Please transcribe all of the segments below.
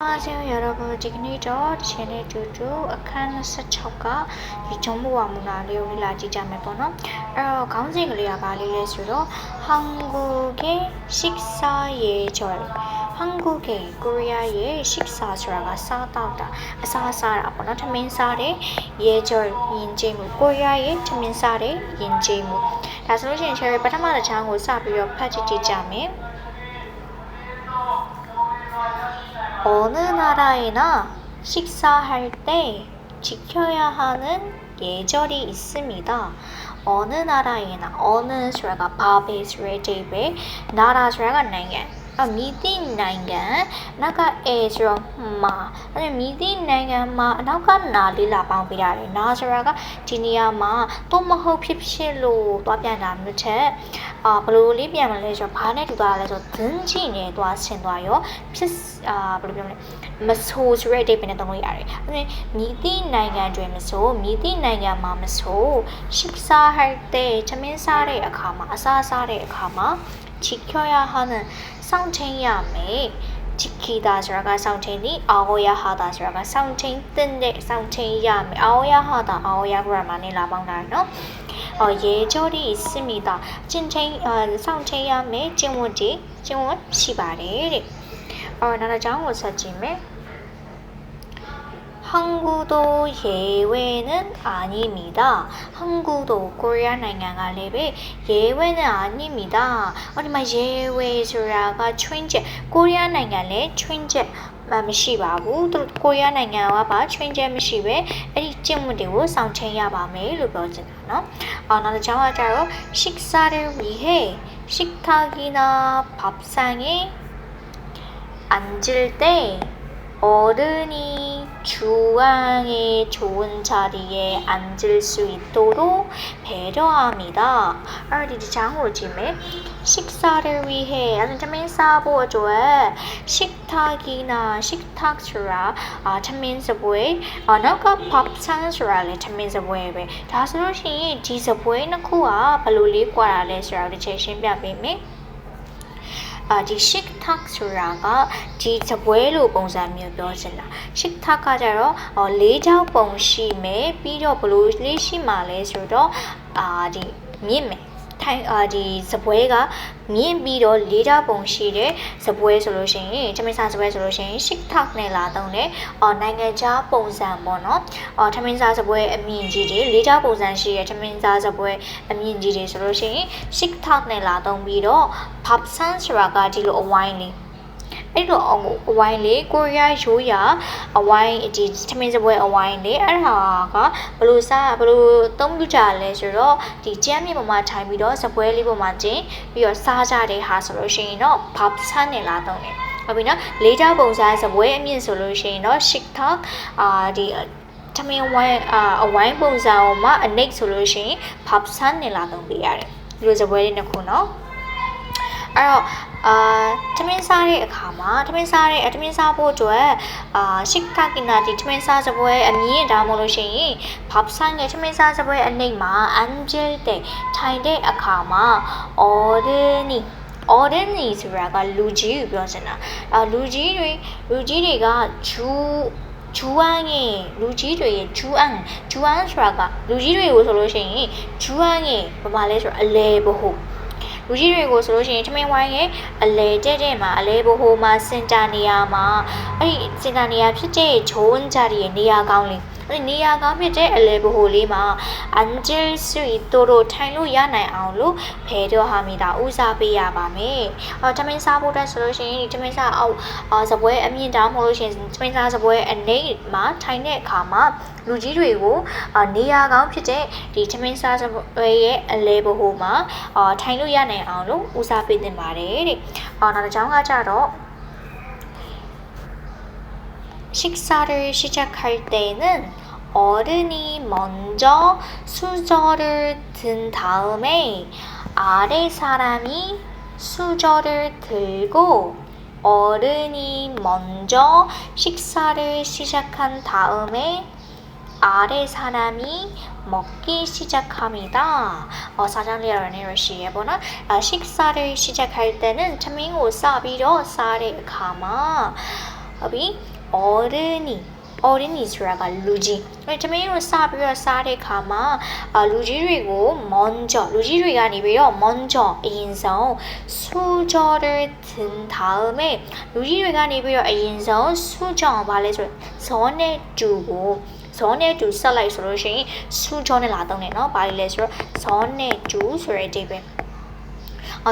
안녕하세요 여러분 지금이죠 채널 주주အခန်း 26가 이 정보와 문화를 우리 라지자매 번호 가운데가 발리를 수로 한국의 식사 예절 한국의 코리아의 식사 수라가 싸다다 사사라 번호 차민사의 예절 인재무 코리아의 차민사의 인재무 다소 신체를 바탕마다 장고 사비로 파지지자매 어느 나라에나 식사할 때 지켜야 하는 예절이 있습니다. 어느 나라에나 어느 수라가 밥의 수의 제배 나라 수라가နိုင်ငံမည်သည့်နိုင်ငံနောက်ကဆိုတော့မှာအဲ့မည်သည့်နိုင်ငံမှာအနောက်ကနာလေးလာပေါင်းပေးရတယ်နာဆိုတာကဒီနေရာမှာတော့မဟုတ်ဖြစ်လို့တွားပြန်တာမျိုးချက်ဘယ်လိုလေးပြန်မလဲဆိုတော့ဘာနဲ့တူသွားလဲဆိုတော့ဒင်းချီနဲ့တွားဆင်သွားရောဖြစ်ဘယ်လိုပြောမလဲမဆိုးဆိုတဲ့အဓိပ္ပာယ်နဲ့သုံးလို့ရတယ်အဲ့မည်သည့်နိုင်ငံတွေမဆိုးမည်သည့်နိုင်ငံမှာမဆိုး식사할 때သမင်းစားတဲ့အခါမှာအစားစားတဲ့အခါမှာ지켜야 하는 상체야매 지키다 저라가 상체니 아오야 하다 저라가 상체 뜬데 상체야매 아오야 하다 아오야 그라마니 라방나노 예절이 있습니다. 진짜 상체야매 징원지 징원 시바레 나라 장고 사지메 항구도 예외는 아닙니다. 항구도 코리아နိုင်ငံကလည်းပဲ예외는 아닙니다. 어디마 예외ဆိုတာက change ကိုရီးယားနိုင်ငံလည်း change မရှိပါဘူးသူကိုရီးယားနိုင်ငံကပါ change မရှိပဲအဲ့ဒီကျင့်ဝတ်တွေကိုစောင့်ချိန်ရပါမယ်လို့ပြောချင်တာเนาะနောက်တစ်ကြောင်းကကြတော့식사를 위해 식탁이나 밥상에 앉을 때 어른이 주왕의 좋은 자리에 앉을 수 있도록 배려합니다. 어디 장호지메 식사를 위해 아주 참민사보조에 식탁이나 식탁수라 참민사보에 나가 밥상수라래 참민사보에 다스로시 지사보에 넣고와 발로리 과라래 수라를 제신비하베메 ဒီ식탁ဆိုတာကဒီစပွဲလိုပုံစံမျိုးပြောချင်တာ식탁ကကြတော့၄ချောင်းပုံရှိမယ်ပြီးတော့ဘလို့လေးရှိမှလဲဆိုတော့ဒီမြင့်မယ်ထိုင်ဒီစပွဲကမြင့်ပြီးတော့၄ချောင်းပုံရှိတဲ့စပွဲဆိုလို့ရှိရင်ထမင်းစားစပွဲဆိုလို့ရှိရင်식탁နဲ့လာတော့တယ်နိုင်ငံခြားပုံစံပေါ့နော်ထမင်းစားစပွဲအမြင့်ကြီးတွေ၄ချောင်းပုံစံရှိတဲ့ထမင်းစားစပွဲအမြင့်ကြီးတွေဆိုလို့ရှိရင်식탁နဲ့လာတော့ပြီးတော့밥상ဆိုတာကဒီလိုအဝိုင်းလေးအဲ့လိုအဝိုင်းလေးကိုရီးယားရိုးရာအဝိုင်းဒီထမင်းစပွဲအဝိုင်းလေးအဲ့ဒါကဘလို့သုံးပြကြလဲဆိုတော့ဒီကျမ်းမြေပေါ်မှာထိုင်ပြီးတော့စပွဲလေးပေါ်မှာကျင်းပြီးတော့စားကြတဲ့ဟာဆိုလို့ရှိရင်တော့밥상နဲ့လာတော့တယ်ဟုတ်ပြီနော်၄ချောင်းပုံစံစပွဲအမြင့်ဆိုလို့ရှိရင်တော့ 식탁ဒီထမင်းဝိုင်းအဝိုင်းပုံစံမှာအနိတ်ဆိုလို့ရှိရင်밥상နဲ့လာတော့ပေးရတယ်ဒီလိုစပွဲလေးနှစ်ခုနော်အဲ့တော့ထမင်းစားတဲ့အခါမှာထမင်းစားဖို့အတွက်식탁이나ဒီထမင်းစားစပွဲအမြင့်ဒါမှမဟုတ်လို့ရှိရင်밥상ရဲ့ထမင်းစားစပွဲအနိမ့်မှာ앉을 때ထိုင်တဲ့အခါမှာ어른이ဆိုတာကလူကြီးကိုပြောချင်တာလူကြီးတွေက주왕의လူကြီးတွေရဲ့주왕ဆိုတာကလူကြီးတွေကိုဆိုလို့ရှိရင်주왕의ဘာလဲဆိုတော့အလဲဘဟုလူကြီးတွေကိုဆိုလို့ရှိရင်ထမင်းဝိုင်းရဲ့အလဲတဲ့မှာအလဲဘဟိုမှာစင်တာနေရာမှာအဲ့ဒီစင်တာနေရာဖြစ်တဲ့ဂျုံဂျာရီရဲ့နေရာကောင်းလေးအဲ့ဒီနေရာကောင်းဖြစ်တဲ့အလဲဘဟိုလေးမှာ앉을 수 있도록ထိုင်လို့ရနိုင်အောင်လို့ဖယ်တော့ဟာမိတာဦးစားပေးရပါမယ်ထမင်းစားဖို့တက်ဆိုလို့ရှိရင်ထမင်းစားအောက်စပွဲအမြင့်တောင်မဟုတ်လို့ရှိရင်ထမင်းစားစပွဲအနေမှာထိုင်တဲ့အခါမှာလူကြီးတွေကိုနေရာကောင်းဖြစ်တဲ့ဒီထမင်းစားစပွဲရဲ့အလဲဘဟိုမှာထိုင်လို့ရနိုင်အောင်လို့ဦးစားပေးသင့်ပါတယ်တဲ့နောက်တစ်ကြောင်းကကြတော့식사를 시작할 때는 어른이 먼저 수저를 든 다음에 아래 사람이 수저를 들고 어른이 먼저 식사를 시작한 다음에 아래 사람이 먹기 시작합니다. 사장님이라는 것이에요. 식사를 시작할 때는 참민고 사비로 쌀에 가마 ဟုတ်ပြီ 어른이ဆိုတာကလူကြီး။ကျွန်မတို့စပြီးတော့စားတဲ့ခါမှာလူကြီးတွေကိုလူကြီးတွေကနေပြီးတော့ 먼저 အရင်ဆုံး 수저를 든 다음에 လူကြီးတွေကနေပြီးတော့အရင်ဆုံး 수저가 ဘာလဲဆိုတော့ ဇောနဲ့တူဆက်လိုက်ဆိုလို့ရှိရင် 수저နဲ့လာတော့တယ်เนาะဘာလဲဆိုတော့ ဇောနဲ့တူဆိုတဲ့အဓိပ္ပာယ်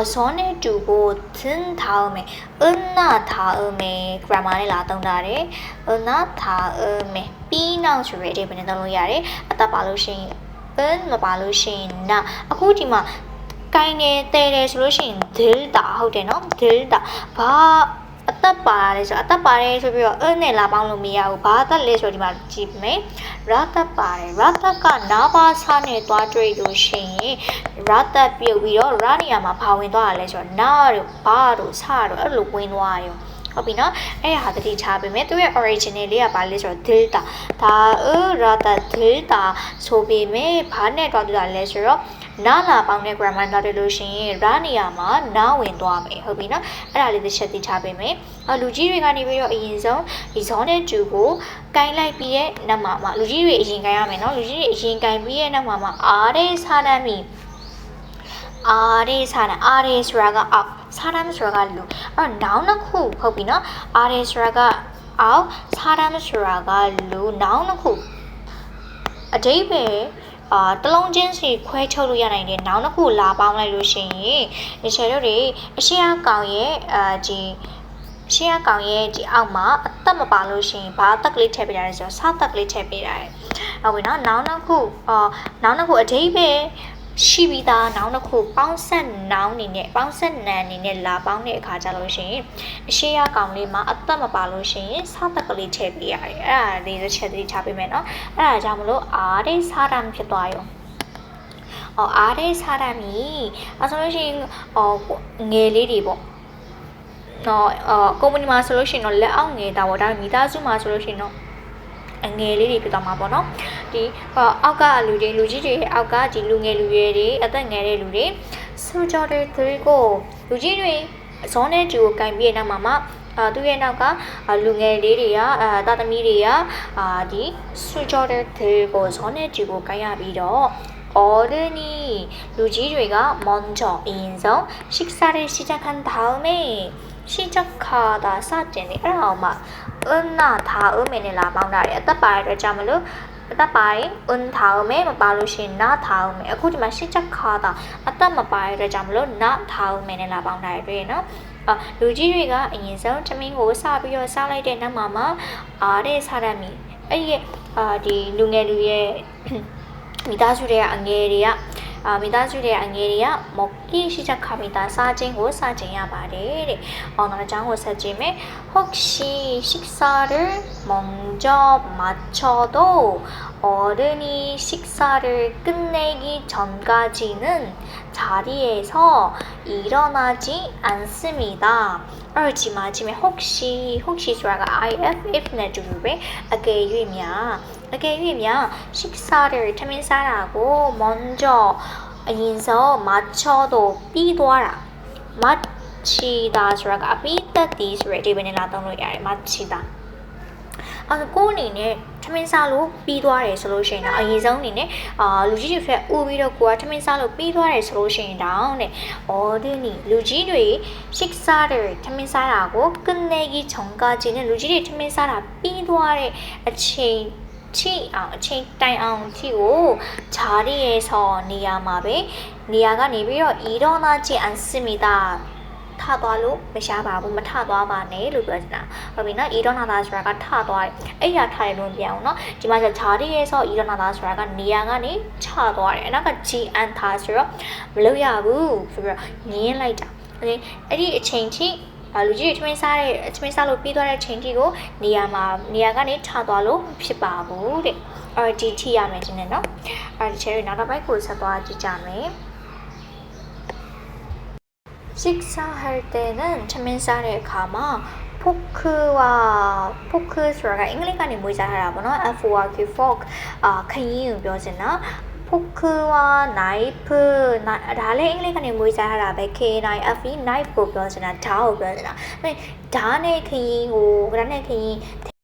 손에 두고 든 다음에 은나 다음에 grammar နဲ့လာသုံးတာတယ် 은나 다음에 ပြီးနောက်ဆိုရတဲ့ဘယ်နဲ့သုံးလို့ရတယ်အတပါလို့ရှိရင် 은 မပါလို့ရှိရင် 나 အခုဒီမှာကိုင်းနေတဲတယ်ဆိုလို့ရှိရင် 들다 ဟုတ်တယ်နော် 들다 ဘာအသက်ပါတယ်ဆိုအသက်ပါတယ်ဆိုပြီးတော့ 은 နဲ့လာပေါင်းလို့မရဘူးဘာအသက်လဲဆိုဒီမှာကြည့်မယ် ရတပါတယ်ရတကနာဘာစာနဲ့တွားတွေ့လို့ရှိရင်ရတပြုတ်ပြီးတော့ရနေရာမှာဘာဝင်သွားရလဲဆိုတော့နာတို့ဘာတို့စတို့အဲ့လိုဝင်သွားရောဟုတ်ပြီနော်အဲ့ဒါဟာတတိချပေးမယ်သူရဲ့ original လေးကဘာလဲဆိုတော့ delta ဒါရတ delta ဆိုပေမဲ့ဘာနဲ့တွားတွေ့တာလဲဆိုတော့နာလာပေါင်းတဲ့ grammar တွားတွေ့လို့ရှိရင်ရနေရာမှာနာဝင်သွားမယ်ဟုတ်ပြီနော်အဲ့ဒါလေးတစ်ချက်သိချပေးမယ်လူကြီးတွေကနေပြီးတော့အရင်ဆုံးဒီ zone နဲ့2ကိုကိုင်းလိုက်ပြီးရဲ့နောက်မှာလူကြီးတွေအရင်ကိုင်းရမယ်နော်လူကြီးတွေအရင်ကိုင်းပြီးရဲ့နောက်မှာအားတဲ့စာတမ်းမီအားတဲ့စာတမ်းအားတဲ့ဆိုတာကအောက်စာတမ်းဆိုတာကလူအဲ့နောင်တစ်ခုဟုတ်ပြီနော်အားတဲ့ဆိုတာကအောက်စာတမ်းဆိုတာကလူနောင်တစ်ခုအဓိပ္ပာယ်တလုံးချင်းစီခွဲထုတ်လို့ရနိုင်တယ်နောက်တစ်ခုလာပေါင်းလိုက်လို့ရှိရင်ဒီချေတို့တွေအရှေ့အကောင်ရဲ့ရှေ့ကောင်ရဲ့ဒီအောက်မှာအသက်မပါလို့ရှိရင်ဘာအသက်ကလေးထည့်ပေးရတယ်ဆိုတော့စသက်ကလေးထည့်ပေးရတယ်ဟုတ်ပြီနော်နောက်တစ်ခုအဓိပ္ပာယ်ရှိပြီးသားနောက်တစ်ခုပေါင်းဆက်နောင်းနေနဲ့ပေါင်းဆက်နံနေနဲ့လာပေါင်းတဲ့အခါကျလို့ရှိရင်အရှေ့အကောင်လေးမှာအသက်မပါလို့ရှိရင်စသက်ကလေးထည့်ပေးရတယ်အဲ့ဒါလေးတစ်ချက်ချပေးမယ်နော်အဲ့ဒါကြောင့်မလို့အားတဲ့စားတမ်းဖြစ်သွားရောအားတဲ့စားတမ်းကြီးအဲ့ဆိုလို့ရှိရင်ငယ်လေးတွေပေါ့ကုမ္ပဏီမှာဆိုလို့ရှိရင်တော့လက်အောက်ငယ်တာပေါ့ဒါမိသားစုမှာဆိုလို့ရှိရင်တော့အငယ်လေးတွေဖြစ်သွားမှာပေါ့နော်ဒီအောက်ကလူကြီးတွေအောက်ကဒီလူငယ်လူရွယ်တွေအသက်ငယ်တဲ့လူတွေဆိုကြတဲ့သူကိုလူကြီးတွေဇောနဲ့ဂျူကိုကင်ပြီးတဲ့နောက်မှာသူရဲ့နောက်ကလူငယ်လေးတွေကတာသမီတွေကဒီဆိုကြတဲ့သူကိုဇောနဲ့ဂျူကိုကင်ရပြီးတော့어른이လူကြီးတွေက 먼저 အရင်ဆုံး 식사를 시작한 다음에 시작하다 사진이အဲ့မှာ 은나 다음에နဲ့လာပေါင်းတာတယ်အသက်ပါတဲ့အတွက်ကြောင့်မလို့အသက်ပါရင် 은 다음에 မပါလို့ရှိရင် 나 다음에 အခုဒီမှာ 시작하다အသက်မပါတဲ့အတွက်ကြောင့်မလို့ 나 다음에နဲ့လာပေါင်းတာတွေ့ရနော်လူကြီးတွေကအရင်ဆုံးသမင်းကိုစပြီးတော့စားလိုက်တဲ့နောက်မှာအားတဲ့စားရမီအဲ့ဒီလူငယ်လူရဲ့မိသားစုတွေကအငယ်တွေက먹기 시작합니다. 사진고 사진야 말이래. 오늘 장고 사진에 혹시 식사를 먼저 마쳐도 어른이 식사를 끝내기 전까지는 자리에서 일어나지 않습니다. 마지막에 혹시 수라가 if 내주르베 어게유면 식사를 태민사라고 먼저 인서 마쳐도 삐도하라 마치다 수라가 삐따디 수라 이번에 나왔던 거야 마치다ကိုအနေနဲ့ထမင်းစားလို့ပြီးသွားတယ်ဆိုလို့ရှိရင်တော့အရင်ဆုံးအနေနဲ့လူကြီးတွေဖက်ဥပြီးတော့ကိုကထမင်းစားလို့ပြီးသွားတယ်ဆိုလို့ရှိရင်တောင်းတဲ့어른이လူကြီးတွေ식사를ထမင်းစားတာကို끝내기 전까지는လူကြီးတွေထမင်းစားတာပြီးသွားတဲ့အချိန်တိုင်အောင်ထိကို 자리에서နေရာကနေပြီးတော့ 일어나지 않습니다ထသွားလို့မရှားပါဘူးမထသွားပါနဲ့လို့ပြောချင်တာဟုတ်ပြီနော် 일어나다ဆိုတာကထသွားတယ်အဲ့ရထတယ်လို့ပြောအောင်နော်ဒီမှာကျ 자리에서 일어나다ဆိုတာကနေရာကနေချသွားတယ်အနောက်က GN ထားဆိုတော့မလုပ်ရဘူးဆိုပြီးတော့ငင်းလိုက်တာအဲ့ဒီအချိန်ထိလူကြီးတွေထမင်းစားလို့ပြီးသွားတဲ့အချိန်ထိကိုနေရာကနေထသွားလို့ဖြစ်ပါဘူးတဲ့အဲ့ဒီထိရမယ်ရှင်နော်အဲ့ဒီချဲတွေနောက်တစ်ပိုက်ကိုဆက်သွားကြည့်ကြမယ် 식사할 때는 차민살의 가마 포크ဆိုတာက အင်္ဂလိပ်ကနေမွေးစားထားတာပေါ့နော် F O R K fork ခရင်ကိုပြောချင်တာ 포크와 나이프 다လည်းအင်္ဂလိပ်ကနေငွေစားထားတာပဲ K-I-F-E knife ကိုပြောချင်တာဓာတ်ကိုပြောချင်တာဒါနဲ့ခရင်ကိုဒါနဲ့ခရင်